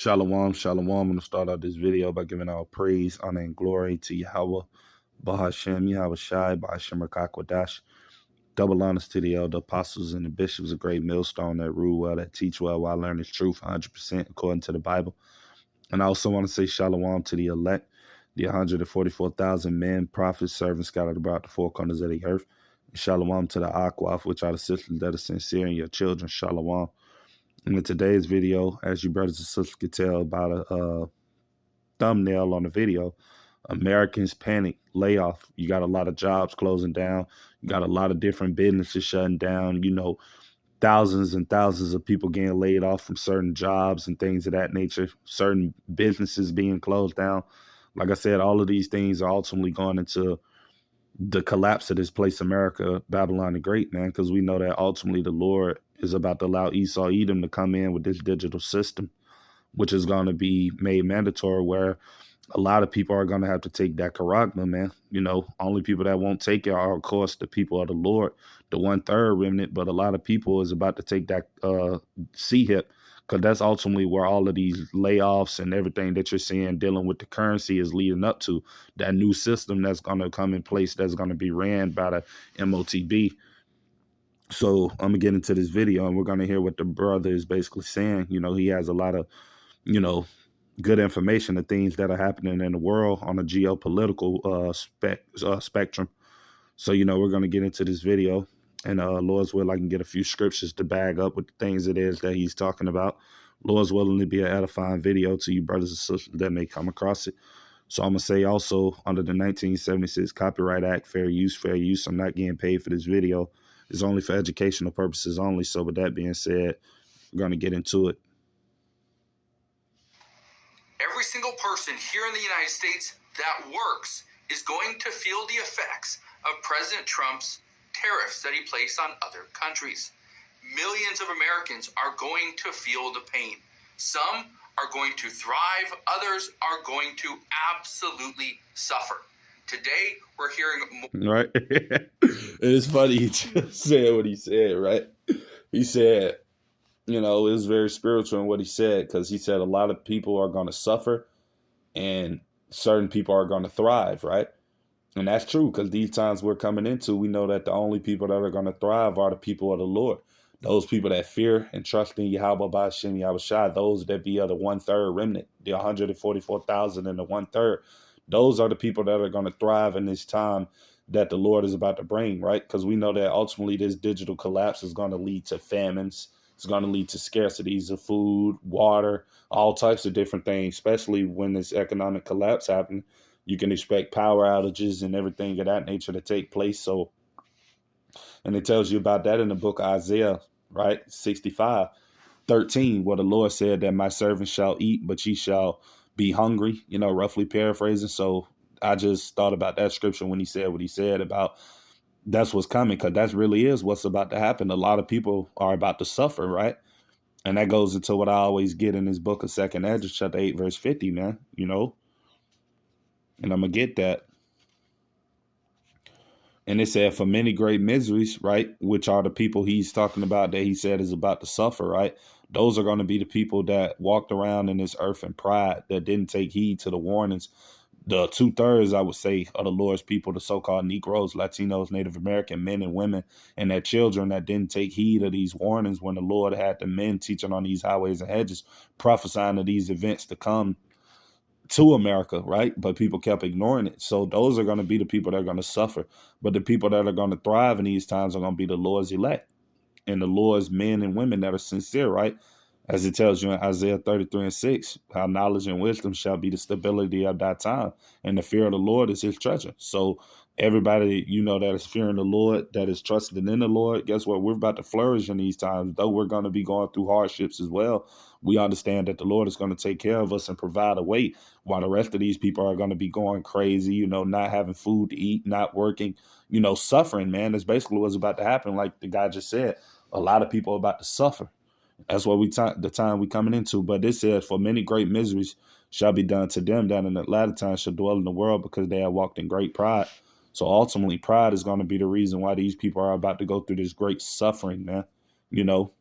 Shalom, shalom. I'm going to start out this video by giving all praise, honor, and glory to Yahweh, Bahashem, Yahweh Shai, Bahashem Rakakwadash. Double honors to the elder apostles and the bishops, a great millstone that rule well, that teach well, while learning truth 100% according to the Bible. And I also want to say shalom to the elect, the 144,000 men, prophets, servants scattered about the four corners of the earth. And shalom to the Akwaf, which are the sisters that are sincere, and your children. Shalom. In today's video, as you brothers and sisters could tell by the thumbnail on the video, Americans panic, layoff. You got a lot of jobs closing down. You got a lot of different businesses shutting down. You know, thousands and thousands of people getting laid off from certain jobs and things of that nature. Certain businesses being closed down. Like I said, all of these things are ultimately going into the collapse of this place, America, Babylon the Great, man, because we know that ultimately the Lord is about to allow Esau, Edom to come in with this digital system, which is going to be made mandatory, where a lot of people are going to have to take that charagma, man. You know, only people that won't take it are, of course, the people of the Lord, the 1/3 remnant. But a lot of people is about to take that C-hip, because that's ultimately where all of these layoffs and everything that you're seeing dealing with the currency is leading up to. That new system that's going to come in place that's going to be ran by the MOTB. So I'm going to get into this video, and we're going to hear what the brother is basically saying. You know, he has a lot of, you know, good information, the things that are happening in the world on a geopolitical spectrum. So, you know, we're going to get into this video, and Lord's will, I can get a few scriptures to bag up with the things it is that he's talking about. Lord's willing to be an edifying video to you brothers and sisters that may come across it. So I'm going to say also, under the 1976 Copyright Act, fair use. I'm not getting paid for this video. It's only for educational purposes only. So with that being said, we're going to get into it. Every single person here in the United States that works is going to feel the effects of President Trump's tariffs that he placed on other countries. Millions of Americans are going to feel the pain. Some are going to thrive. Others are going to absolutely suffer. Today, we're hearing more. Right? It's funny he just said what he said, right? He said, you know, it was very spiritual in what he said, because he said a lot of people are going to suffer and certain people are going to thrive, right? And that's true, because these times we're coming into, we know that the only people that are going to thrive are the people of the Lord. Those people that fear and trust in Yahweh, Bahashem, Yahweh Shai, those that be of the 1/3 remnant, the 144,000 and the 1/3. Those are the people that are going to thrive in this time that the Lord is about to bring, right? Because we know that ultimately this digital collapse is going to lead to famines. It's going to lead to scarcities of food, water, all types of different things, especially when this economic collapse happens. You can expect power outages and everything of that nature to take place. So, and it tells you about that in the book of Isaiah, right? 65:13, where the Lord said that my servants shall eat, but ye shall be hungry, you know, roughly paraphrasing. So I just thought about that scripture when he said what he said about that's what's coming, because that really is what's about to happen. A lot of people are about to suffer, right? And that goes into what I always get in this book of 2nd Ezra, chapter 8, verse 50, man, you know, and I'm going to get that. And it said, for many great miseries, right, which are the people he's talking about that he said is about to suffer, right? Those are going to be the people that walked around in this earth in pride, that didn't take heed to the warnings. The 2/3, I would say, of the Lord's people, the so-called Negroes, Latinos, Native American men and women, and their children that didn't take heed of these warnings when the Lord had the men teaching on these highways and hedges, prophesying of these events to come to America, right? But people kept ignoring it. So those are going to be the people that are going to suffer. But the people that are going to thrive in these times are going to be the Lord's elect and the Lord's men and women that are sincere, right? As it tells you in Isaiah 33:6, how knowledge and wisdom shall be the stability of that time, and the fear of the Lord is his treasure. So everybody, you know, that is fearing the Lord, that is trusting in the Lord, guess what? We're about to flourish in these times. Though we're going to be going through hardships as well, we understand that the Lord is going to take care of us and provide a way, while the rest of these people are going to be going crazy, you know, not having food to eat, not working, you know, suffering, man. That's basically what's about to happen. Like the guy just said, a lot of people are about to suffer. That's what the time we coming into. But this says, for many great miseries shall be done to them that in the latter time shall dwell in the world, because they have walked in great pride. So ultimately, pride is going to be the reason why these people are about to go through this great suffering, man. You know?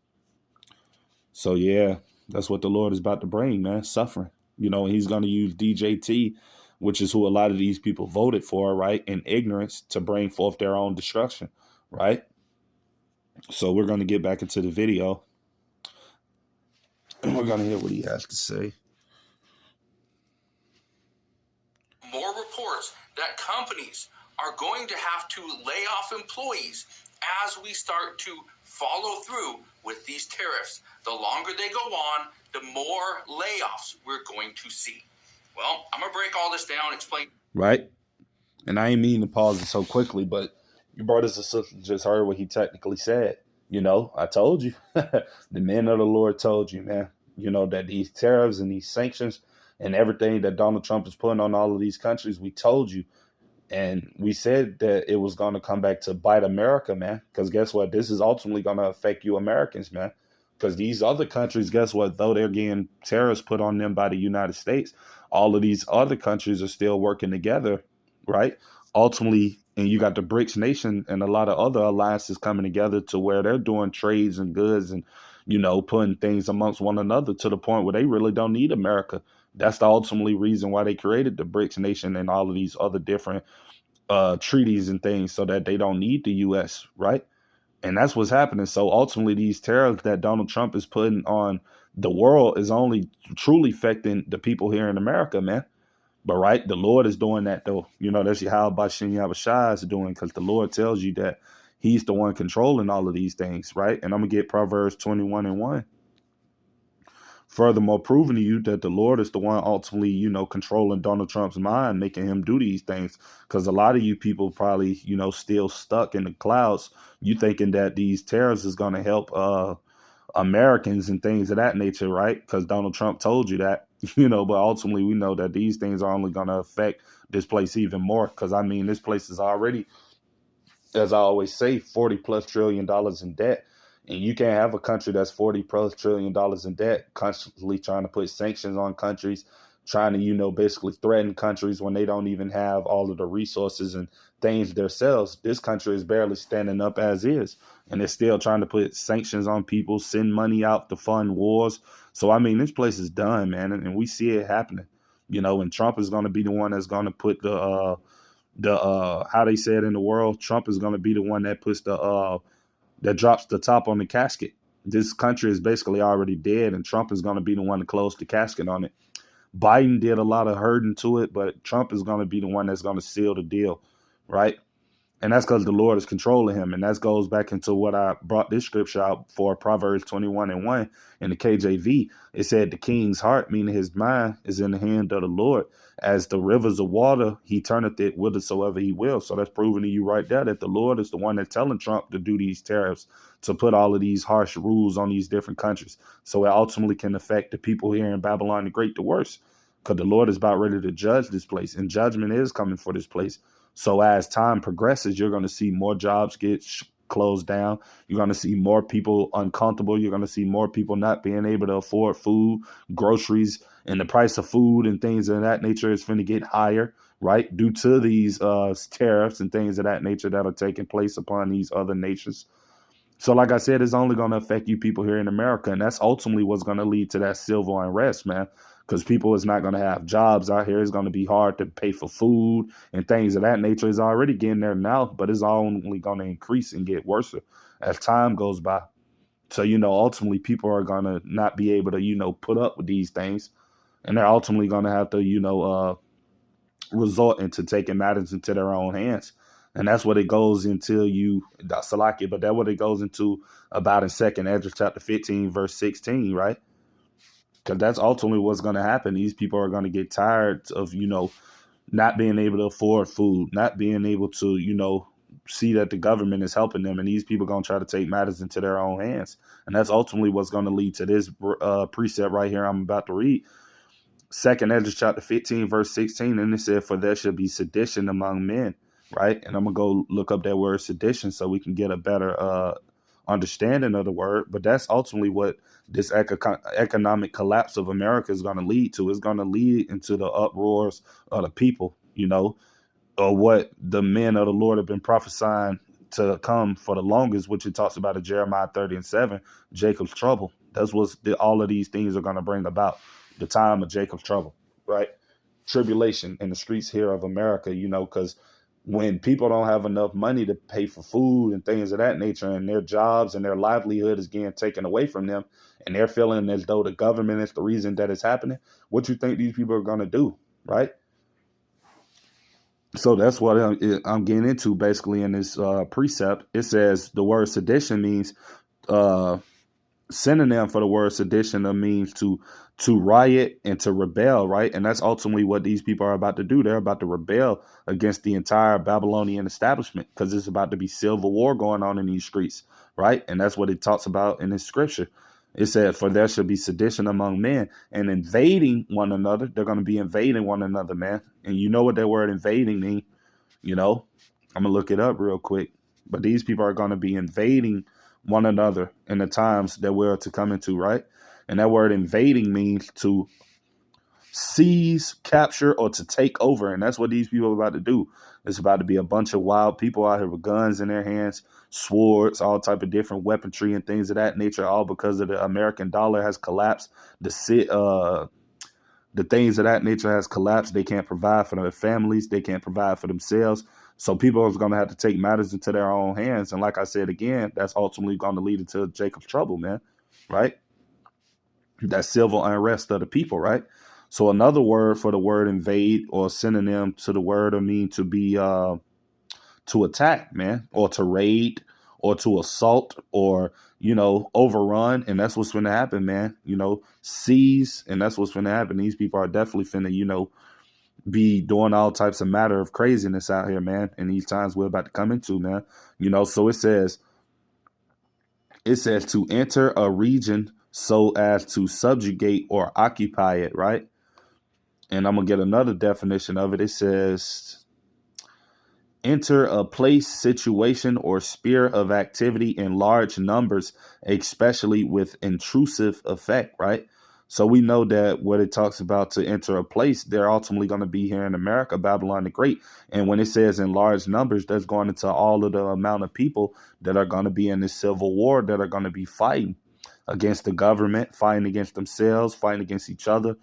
So, yeah, That's what the Lord is about to bring, man. Suffering. And he's going to use DJT, which is who a lot of these people voted for, right? In ignorance to bring forth their own destruction, right? So we're going to get back into the video and we're going to hear what he has to say. More reports that companies are going to have to lay off employees as we start to follow through with these tariffs. The longer they go on, the more layoffs we're going to see. Well, I'm going to break all this down, explain. Right? And I ain't mean to pause it so quickly, but your brothers and sisters just heard what he technically said. I told you. The men of the Lord told you, man, that these tariffs and these sanctions and everything that Donald Trump is putting on all of these countries, we told you. And we said that it was going to come back to bite America, man. Because guess what? This is ultimately going to affect you Americans, man. Because these other countries, guess what? Though they're getting tariffs put on them by the United States, all of these other countries are still working together, right? Ultimately, and you got the BRICS nation and a lot of other alliances coming together to where they're doing trades and goods and, putting things amongst one another to the point where they really don't need America. That's the ultimately reason why they created the BRICS nation and all of these other different treaties and things so that they don't need the U.S., right? And that's what's happening. So ultimately, these tariffs that Donald Trump is putting on the world is only truly affecting the people here in America, man. But right, the Lord is doing that though. That's how Bashem Yahushua is doing, because the Lord tells you that he's the one controlling all of these things, right? And I'm going to get Proverbs 21:1. Furthermore, proving to you that the Lord is the one ultimately, controlling Donald Trump's mind, making him do these things. Because a lot of you people probably, still stuck in the clouds. You thinking that these tariffs is going to help Americans and things of that nature, right? Because Donald Trump told you that, but ultimately we know that these things are only going to affect this place even more. Because, this place is already, as I always say, $40+ trillion in debt. And you can't have a country that's $40+ trillion in debt, constantly trying to put sanctions on countries, trying to, basically threaten countries when they don't even have all of the resources and things themselves. This country is barely standing up as is. And they're still trying to put sanctions on people, send money out to fund wars. So, this place is done, man. And we see it happening, and Trump is going to be the one that's going to put the how they say it in the world, Trump is going to be the one that puts that drops the top on the casket. This country is basically already dead, and Trump is going to be the one to close the casket on it. Biden did a lot of hurting to it, but Trump is going to be the one that's going to seal the deal, right? And that's because the Lord is controlling him. And that goes back into what I brought this scripture out for, Proverbs 21:1 in the KJV. It said the king's heart, meaning his mind, is in the hand of the Lord. As the rivers of water, he turneth it whithersoever he will. So that's proving to you right there that the Lord is the one that's telling Trump to do these tariffs, to put all of these harsh rules on these different countries. So it ultimately can affect the people here in Babylon the Great the worst. Because the Lord is about ready to judge this place, and judgment is coming for this place. So as time progresses, you're going to see more jobs get closed down. You're going to see more people uncomfortable. You're going to see more people not being able to afford food, groceries, and the price of food and things of that nature is going to get higher, right? Due to these tariffs and things of that nature that are taking place upon these other nations. So like I said, it's only going to affect you people here in America. And that's ultimately what's going to lead to that civil unrest, man. Because people is not going to have jobs out here. It's going to be hard to pay for food and things of that nature. It's already getting there now, but it's only going to increase and get worse as time goes by. So, ultimately people are going to not be able to, put up with these things. And they're ultimately going to have to, resort into taking matters into their own hands. And that's what it goes into Salaki, but that's what it goes into about in 2nd Ezra chapter 15, verse 16, right? Because that's ultimately what's going to happen. These people are going to get tired of, not being able to afford food, not being able to, see that the government is helping them. And these people are going to try to take matters into their own hands. And that's ultimately what's going to lead to this precept right here I'm about to read. 2nd Ezra chapter 15, verse 16, and it said, "For there shall be sedition among men," right? And I'm going to go look up that word sedition so we can get a better understanding of the word. But that's ultimately what this economic collapse of America is going to lead to. It's going to lead into the uproars of the people, or what the men of the Lord have been prophesying to come for the longest, which it talks about in Jeremiah 30:7, Jacob's trouble. That's what all of these things are going to bring about. The time of Jacob's trouble, right? Tribulation in the streets here of America, because when people don't have enough money to pay for food and things of that nature, and their jobs and their livelihood is getting taken away from them, and they're feeling as though the government is the reason that it's happening, what you think these people are going to do, right? So that's what I'm getting into basically in this precept. It says the word sedition means uh, synonym for the word sedition means to riot and to rebel, right? And that's ultimately what these people are about to do. They're about to rebel against the entire Babylonian establishment because it's about to be civil war going on in these streets, right? And that's what it talks about in this scripture. It said, for there should be sedition among men and invading one another. They're going to be invading one another, man. And you know what that word invading means, I'm going to look it up real quick. But these people are going to be invading one another in the times that we're to come into, right? And that word invading means to seize, capture, or to take over. And that's what these people are about to do. It's about to be a bunch of wild people out here with guns in their hands, swords, all type of different weaponry and things of that nature, all because of the American dollar has collapsed. The things of that nature has collapsed. They can't provide for their families. They can't provide for themselves. So people are going to have to take matters into their own hands. And like I said, again, that's ultimately going to lead into Jacob's trouble, man. Right? That civil unrest of the people, right? So another word for the word invade or synonym to the word will mean to be to attack, man, or to raid or to assault or, overrun. And that's what's going to happen, man. Seize. And that's what's going to happen. These people are definitely finna, be doing all types of matter of craziness out here, man. In these times we're about to come into, man. So it says to enter a region so as to subjugate or occupy it, right? And I'm going to get another definition of it. It says enter a place, situation, or sphere of activity in large numbers, especially with intrusive effect, right? So we know that what it talks about to enter a place, they're ultimately going to be here in America, Babylon the Great. And when it says in large numbers, that's going into all of the amount of people that are going to be in this civil war, that are going to be fighting against the government, fighting against themselves, fighting against each other,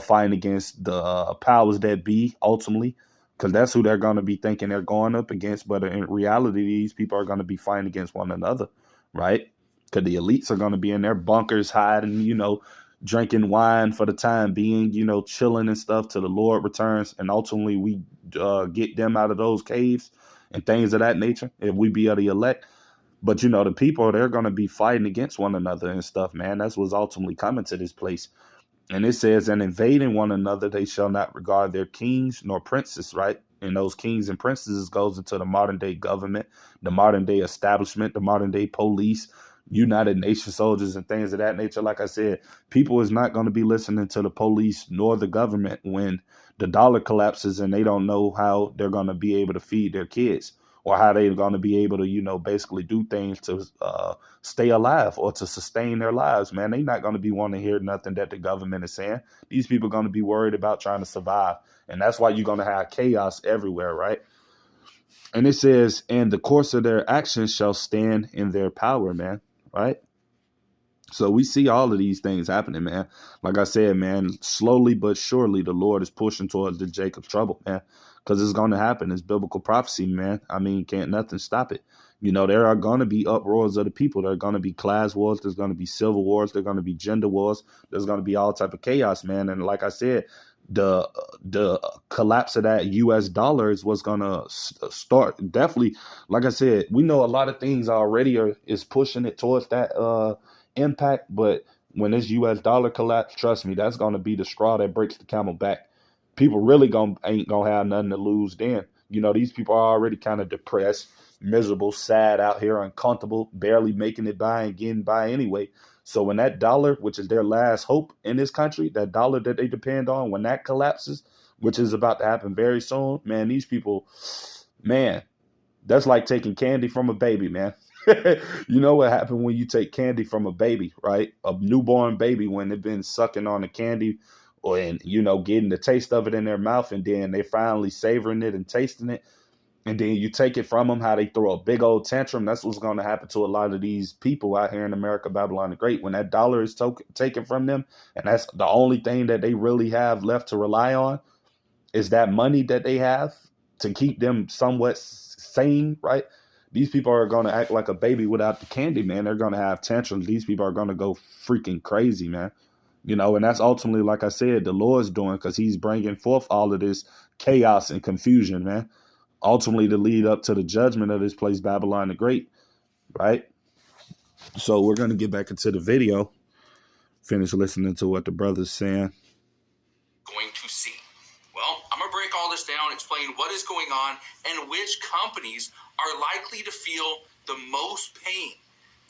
fighting against the powers that be ultimately, because that's who they're going to be thinking they're going up against. But in reality, these people are going to be fighting against one another, right? Because the elites are going to be in their bunkers hiding, drinking wine for the time being, chilling and stuff till the Lord returns. And ultimately, we get them out of those caves and things of that nature if we be of the elect. But, the people, they're going to be fighting against one another and stuff, man. That's what's ultimately coming to this place. And it says, and invading one another, they shall not regard their kings nor princes, right? And those kings and princes goes into the modern day government, the modern day establishment, the modern day police, United Nations soldiers and things of that nature. Like I said, people is not going to be listening to the police nor the government when the dollar collapses and they don't know how they're going to be able to feed their kids or how they're going to be able to, basically do things to stay alive or to sustain their lives, man. They're not going to be wanting to hear nothing that the government is saying. These people are going to be worried about trying to survive. And that's why you're going to have chaos everywhere, right? And it says, and the course of their actions shall stand in their power, man, right? So we see all of these things happening, man. Like I said, man, slowly but surely the Lord is pushing towards the Jacob's trouble, man, because it's going to happen. It's biblical prophecy, man. I mean, can't nothing stop it. There are going to be uproars of the people. There are going to be class wars. There's going to be civil wars. There's going to be gender wars. There's going to be all type of chaos, man. And like I said, the collapse of that U.S. dollar is what's going to start. Definitely, like I said, we know a lot of things already is pushing it towards that impact, but when this U.S. dollar collapse, trust me, that's going to be the straw that breaks the camel back. People really ain't gonna have nothing to lose then. These people are already kind of depressed, miserable, sad out here, uncomfortable, barely making it by and getting by anyway. So when that dollar, which is their last hope in this country, that dollar that they depend on, when that collapses, which is about to happen very soon, man, these people, man, that's like taking candy from a baby, man. You know what happened when you take candy from a baby, right? A newborn baby, when they've been sucking on the candy and getting the taste of it in their mouth, and then they're finally savoring it and tasting it. and then you take it from them, how they throw a big old tantrum. That's what's going to happen to a lot of these people out here in America, Babylon the Great. When that dollar is taken from them, and that's the only thing that they really have left to rely on, is that money that they have to keep them somewhat sane, right? These people are going to act like a baby without the candy, man. They're going to have tantrums. These people are going to go freaking crazy, man. And that's ultimately, like I said, the Lord's doing, because he's bringing forth all of this chaos and confusion, man. Ultimately to lead up to the judgment of this place, Babylon the Great, right? So we're going to get back into the video, finish listening to what the brother's saying. Going to see. Well, I'm going to break all this down, explain what is going on, and which companies are likely to feel the most pain.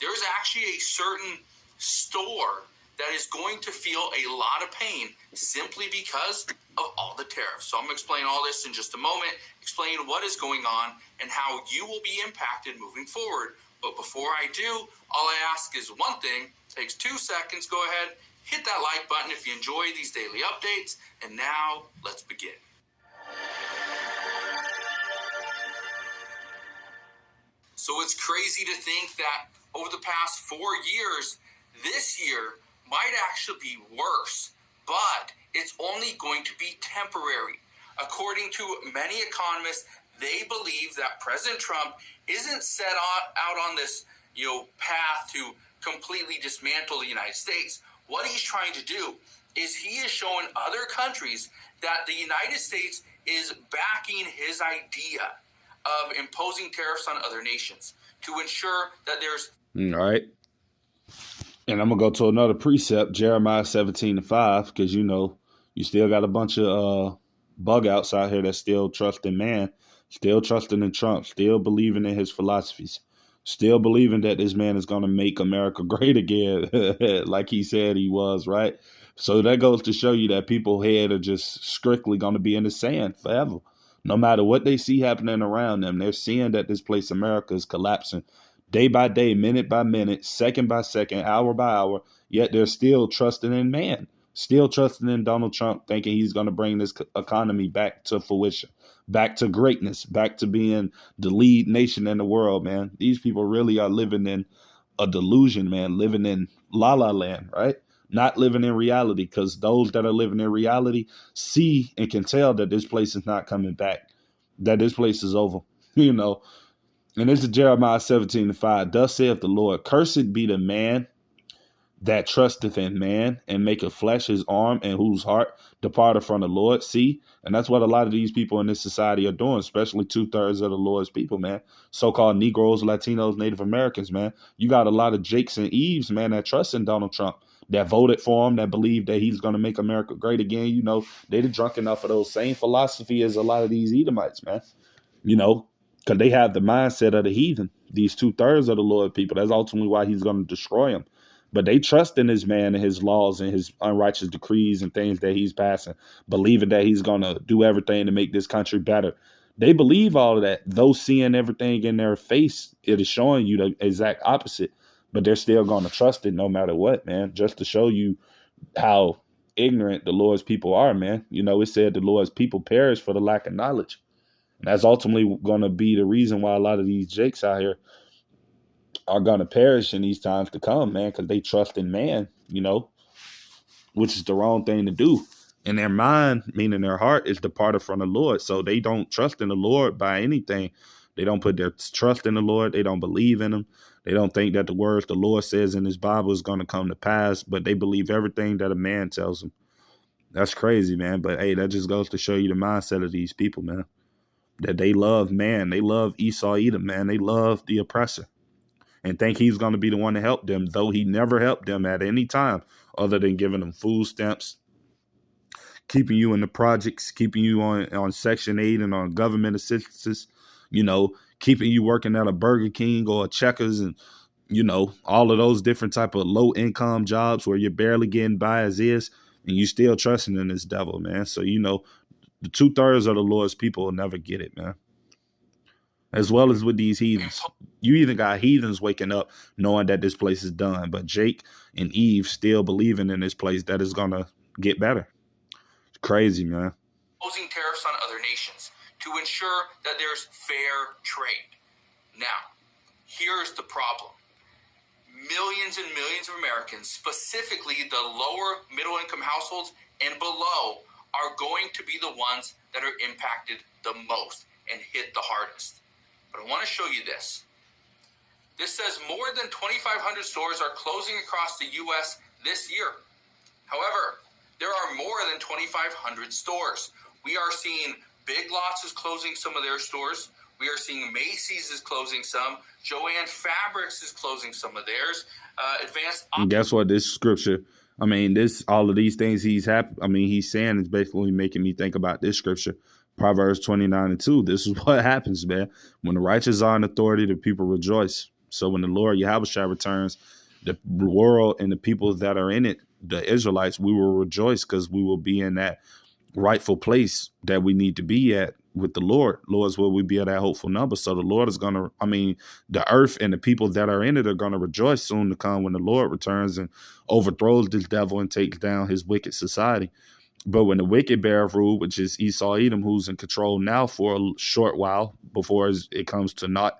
There's actually a certain store that is going to feel a lot of pain simply because of all the tariffs. So I'm going to explain all this in just a moment, explain what is going on and how you will be impacted moving forward. But before I do, all I ask is one thing. It takes 2 seconds. Go ahead, hit that like button if you enjoy these daily updates. And now, let's begin. So it's crazy to think that over the past 4 years, this year might actually be worse, but it's only going to be temporary. According to many economists, they believe that President Trump isn't set out on this, path to completely dismantle the United States. What he's trying to do is he is showing other countries that the United States is backing his idea of imposing tariffs on other nations to ensure that there's... All right. And I'm going to go to another precept, Jeremiah 17:5, because, you still got a bunch of bug outs out here that still trust in man, still trusting in Trump, still believing in his philosophies, still believing that this man is going to make America great again, like he said he was, right? So that goes to show you that people's head are just strictly going to be in the sand forever. No matter what they see happening around them, they're seeing that this place, America, is collapsing day by day, minute by minute, second by second, hour by hour, yet they're still trusting in man, still trusting in Donald Trump, thinking he's going to bring this economy back to fruition, back to greatness, back to being the lead nation in the world, man. These people really are living in a delusion, man, living in la la land, right? Not living in reality, because those that are living in reality see and can tell that this place is not coming back, that this place is over, And this is Jeremiah 17:5. Thus saith the Lord, cursed be the man that trusteth in man, and maketh flesh his arm, and whose heart departeth from the Lord. See? And that's what a lot of these people in this society are doing, especially 2/3 of the Lord's people, man. So-called Negroes, Latinos, Native Americans, man. You got a lot of Jakes and Eves, man, that trust in Donald Trump, that voted for him, that believe that he's going to make America great again. They're drunk enough of those same philosophy as a lot of these Edomites, man. Because they have the mindset of the heathen. These 2/3 of the Lord people. That's ultimately why he's going to destroy them. But they trust in this man and his laws and his unrighteous decrees and things that he's passing, believing that he's going to do everything to make this country better. They believe all of that, though seeing everything in their face, it is showing you the exact opposite. But they're still going to trust it no matter what, man, just to show you how ignorant the Lord's people are, man. It said the Lord's people perish for the lack of knowledge. And that's ultimately going to be the reason why a lot of these jakes out here are going to perish in these times to come, man, because they trust in man, which is the wrong thing to do. And their mind, meaning their heart, is departed from the Lord. So they don't trust in the Lord by anything. They don't put their trust in the Lord. They don't believe in him. They don't think that the words the Lord says in his Bible is going to come to pass, but they believe everything that a man tells them. That's crazy, man. But hey, that just goes to show you the mindset of these people, man. That they love man. They love Esau Edom, man. They love the oppressor and think he's going to be the one to help them, though he never helped them at any time other than giving them food stamps, keeping you in the projects, keeping you on Section 8 and on government assistance, keeping you working at a Burger King or a Checkers and, all of those different type of low income jobs where you're barely getting by as is, and you still trusting in this devil, man. So, the 2/3 of the Lord's people will never get it, man. As well as with these heathens. You even got heathens waking up knowing that this place is done, but Jake and Eve still believing in this place that is going to get better. It's crazy, man. Imposing tariffs on other nations to to ensure that there's fair trade. Now, here's the problem. Millions and millions of Americans, specifically the lower middle-income households and below, are going to be the ones that are impacted the most and hit the hardest. But I want to show you this. This says more than 2,500 stores are closing across the U.S. this year. However, there are more than 2,500 stores. We are seeing Big Lots is closing some of their stores. We are seeing Macy's is closing some. Joann Fabrics is closing some of theirs. And guess what? This scripture, I mean, all of these things he's saying is basically making me think about this scripture, Proverbs 29:2. This is what happens, man. When the righteous are in authority, the people rejoice. So when the Lord Yahushua returns, the world and the people that are in it, the Israelites, we will rejoice because we will be in that rightful place that we need to be at with the Lord. Lord's will we be at that hopeful number. So the Lord is going to, the earth and the people that are in it are going to rejoice soon to come when the Lord returns and overthrows this devil and takes down his wicked society. But when the wicked bear of rule, which is Esau Edom, who's in control now for a short while before it comes to naught,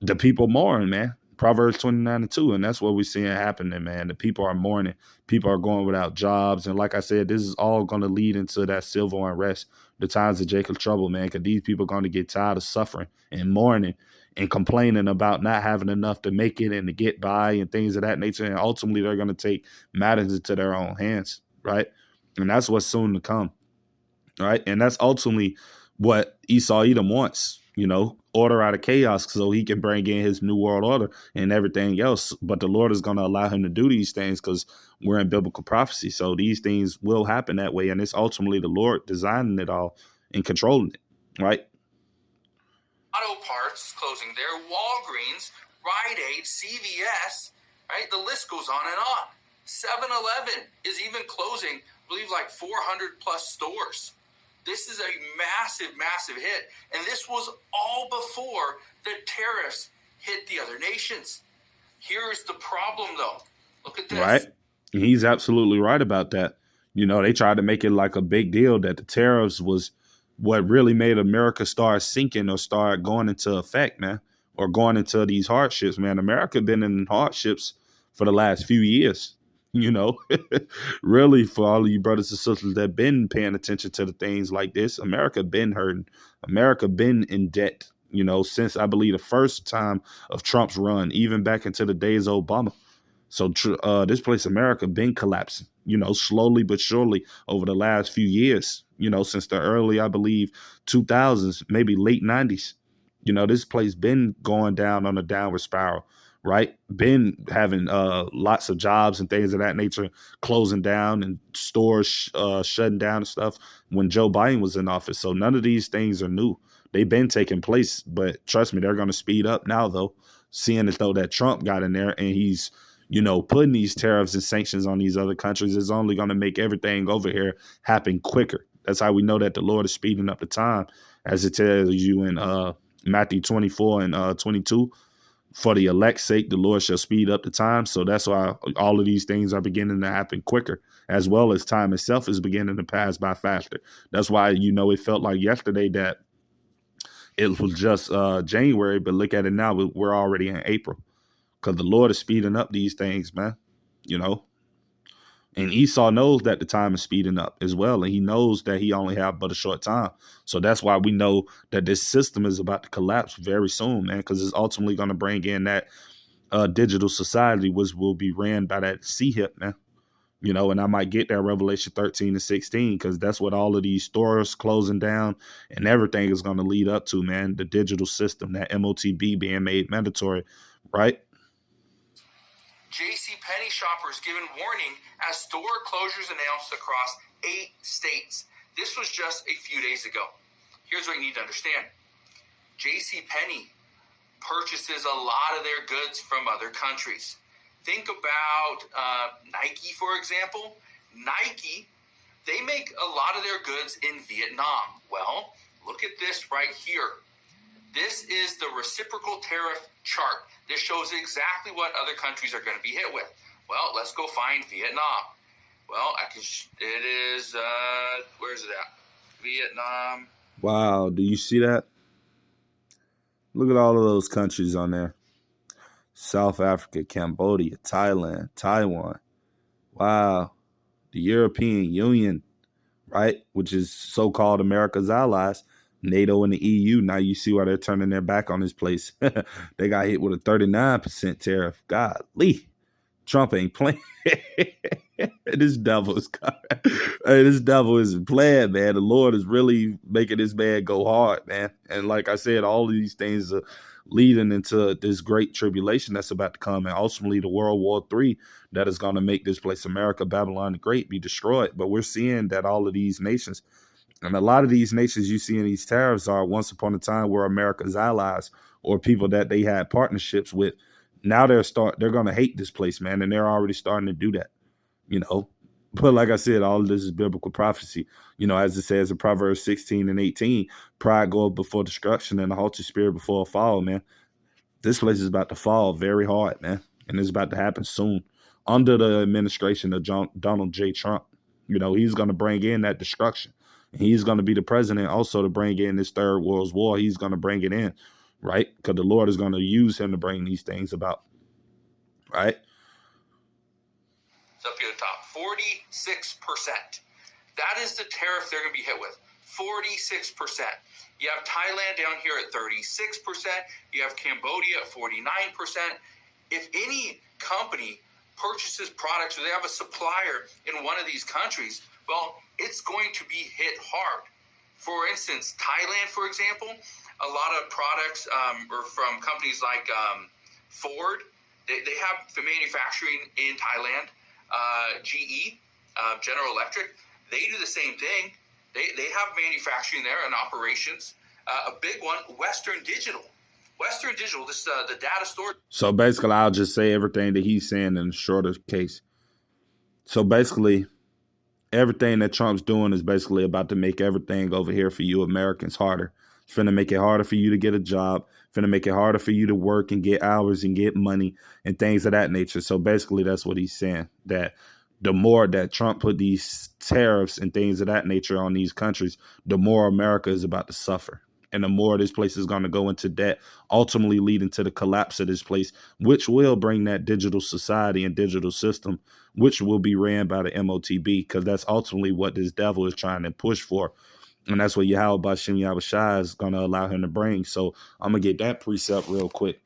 the people mourn, man. Proverbs 29:2, and that's what we're seeing happening, man. The people are mourning. People are going without jobs. And like I said, this is all going to lead into that civil unrest, the times of Jacob's trouble, man, because these people are going to get tired of suffering and mourning and complaining about not having enough to make it and to get by and things of that nature. And ultimately, they're going to take matters into their own hands, right? And that's what's soon to come, right? And that's ultimately what Esau Edom wants, order out of chaos so he can bring in his new world order and everything else. But the Lord is going to allow him to do these things because we're in biblical prophecy. So these things will happen that way. And it's ultimately the Lord designing it all and controlling it, right? Auto Parts is closing there. Walgreens, Rite Aid, CVS, right? The list goes on and on. 7-Eleven is even closing, I believe, like 400 plus stores. This is a massive, massive hit. And this was all before the tariffs hit the other nations. Here's the problem, though. Look at this. Right. He's absolutely right about that. They tried to make it like a big deal that the tariffs was what really made America start sinking or start going into effect, man, or going into these hardships, man. America been in hardships for the last few years. Really, for all of you brothers and sisters that been paying attention to the things like this, America been hurting. America been in debt, since I believe the first time of Trump's run, even back into the days of Obama. So this place, America, been collapsing, slowly but surely over the last few years, since the early, I believe, 2000s, maybe late 90s. This place been going down on a downward spiral. Right, been having lots of jobs and things of that nature closing down and stores shutting down and stuff when Joe Biden was in office. So none of these things are new. They've been taking place, but trust me, they're going to speed up now, though, seeing as though that Trump got in there and he's, putting these tariffs and sanctions on these other countries is only going to make everything over here happen quicker. That's how we know that the Lord is speeding up the time, as it tells you in Matthew 24 and 22. For the elect's sake, the Lord shall speed up the time. So that's why all of these things are beginning to happen quicker, as well as time itself is beginning to pass by faster. That's why, it felt like yesterday that it was just January, but look at it now. We're already in April because the Lord is speeding up these things, man, And Esau knows that the time is speeding up as well. And he knows that he only have but a short time. So that's why we know that this system is about to collapse very soon, man, because it's ultimately going to bring in that digital society, which will be ran by that C-hip, man. And I might get that Revelation 13 and 16 because that's what all of these stores closing down and everything is going to lead up to, man. The digital system, that MOTB being made mandatory, right? JCPenney shoppers given warning as store closures announced across 8 states. This was just a few days ago. Here's what you need to understand. JCPenney purchases a lot of their goods from other countries. Think about Nike, for example. Nike, they make a lot of their goods in Vietnam. Well, look at this right here. This is the reciprocal tariff chart. This shows exactly what other countries are going to be hit with. Well, let's go find Vietnam. Well, it is, where is it at? Vietnam. Wow, do you see that? Look at all of those countries on there. South Africa, Cambodia, Thailand, Taiwan. Wow. The European Union, right? Which is so-called America's allies, NATO and the EU. Now you see why they're turning their back on this place. They got hit with a 39% tariff. Golly. Trump ain't playing. This devil is hey, this devil isn't playing, man. The Lord is really making this man go hard, man. And like I said, all of these things are leading into this great tribulation that's about to come, and ultimately the World War III that is going to make this place, America, Babylon the Great, be destroyed. But we're seeing that all of these nations, and a lot of these nations you see in these tariffs, are once upon a time were America's allies or people that they had partnerships with. Now they're going to hate this place, man, and they're already starting to do that, you know. But like I said, all of this is biblical prophecy. You know, as it says in Proverbs 16 and 18, pride goeth before destruction and a haughty spirit before a fall, man. This place is about to fall very hard, man. And it's about to happen soon. Under the administration of Donald J. Trump, you know, he's going to bring in that destruction. And he's going to be the president also to bring in this third world war. He's going to bring it in, right? Because the Lord is going to use him to bring these things about, right? It's up here at the top, 46%. That is the tariff they're going to be hit with, 46%. You have Thailand down here at 36%. You have Cambodia at 49%. If any company purchases products or they have a supplier in one of these countries, well, it's going to be hit hard. For instance, Thailand, for example, a lot of products are from companies like Ford. They have the manufacturing in Thailand. GE, General Electric, they do the same thing. They have manufacturing there and operations. A big one, Western Digital. Western Digital, this the data storage. So basically, I'll just say everything that he's saying in a shorter case. So basically, everything that Trump's doing is basically about to make everything over here for you Americans harder. It's finna make it harder for you to get a job. Finna make it harder for you to work and get hours and get money and things of that nature. So basically, that's what he's saying, that the more that Trump put these tariffs and things of that nature on these countries, the more America is about to suffer. And the more this place is going to go into debt, ultimately leading to the collapse of this place, which will bring that digital society and digital system, which will be ran by the MOTB, because that's ultimately what this devil is trying to push for. And that's what Yahweh Bashem Yahushua is going to allow him to bring. So I'm going to get that precept real quick,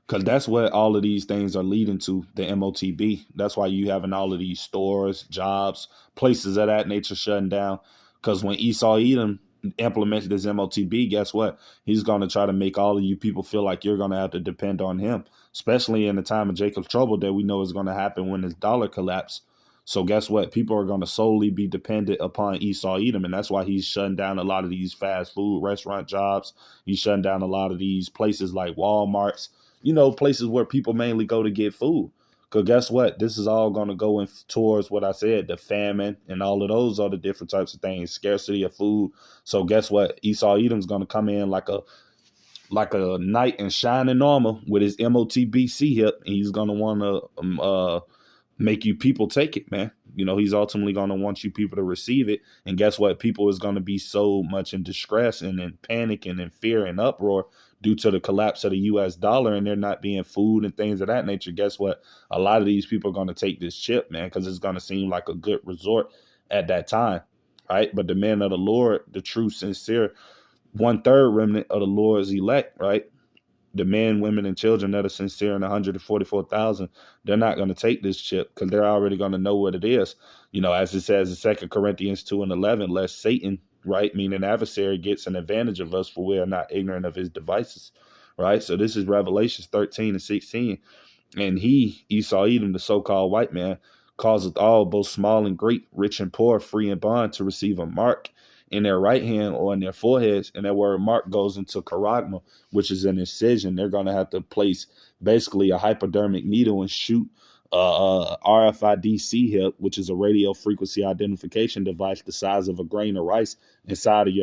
because that's what all of these things are leading to, the MOTB. That's why you having all of these stores, jobs, places of that nature shutting down. Because when Esau Edom implemented this MOTB, guess what? He's going to try to make all of you people feel like you're going to have to depend on him, especially in the time of Jacob's trouble that we know is going to happen when his dollar collapses. So guess what? People are going to solely be dependent upon Esau Edom, and that's why he's shutting down a lot of these fast food restaurant jobs. He's shutting down a lot of these places like Walmarts, you know, places where people mainly go to get food. Because guess what? This is all going to go in towards what I said, the famine and all of those other different types of things, scarcity of food. So guess what? Esau Edom's going to come in like a knight in shining armor with his MOTBC hip, and he's going to want to make you people take it, man. You know, he's ultimately going to want you people to receive it. And guess what? People is going to be so much in distress and in panic and in fear and uproar due to the collapse of the U.S. dollar and there not being food and things of that nature. Guess what? A lot of these people are going to take this chip, man, because it's going to seem like a good resort at that time, right? But the men of the Lord, the true, sincere, 1/3 remnant of the Lord's elect, right? The men, women, and children that are sincere and 144,000, they're not going to take this chip because they're already going to know what it is. You know, as it says in 2 Corinthians 2 and 11, lest Satan, right, meaning adversary, gets an advantage of us, for we are not ignorant of his devices, right? So this is Revelations 13 and 16. And he, Esau Edom, the so-called white man, causeth all, both small and great, rich and poor, free and bond, to receive a mark in their right hand or in their foreheads. And that word mark goes into charagma, which is an incision. They're going to have to place basically a hypodermic needle and shoot RFID hip, which is a radio frequency identification device the size of a grain of rice, inside of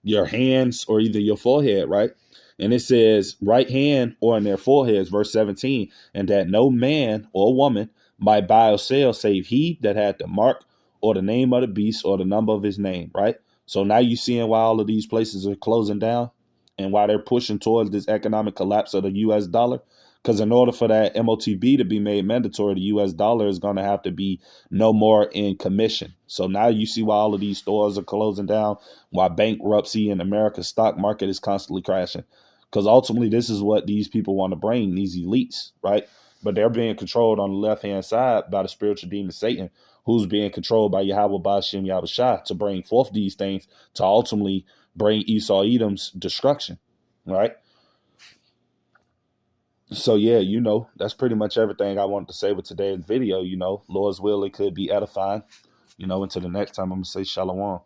your hands or either your forehead, right? And it says right hand or in their foreheads, verse 17, and that no man or woman might buy or sell save he that had the mark or the name of the beast or the number of his name, right? So now you're seeing why all of these places are closing down and why they're pushing towards this economic collapse of the US dollar. Because in order for that MOTB to be made mandatory, the US dollar is going to have to be no more in commission. So now you see why all of these stores are closing down, why bankruptcy in America's stock market is constantly crashing. Because ultimately, this is what these people want to bring, these elites, right? But they're being controlled on the left-hand side by the spiritual demon Satan, who's being controlled by Yahweh Ba'ashem Yahushua to bring forth these things to ultimately bring Esau Edom's destruction, right? So yeah, that's pretty much everything I wanted to say with today's video. Lord's will, it could be edifying. Until the next time, I'm gonna say shalom.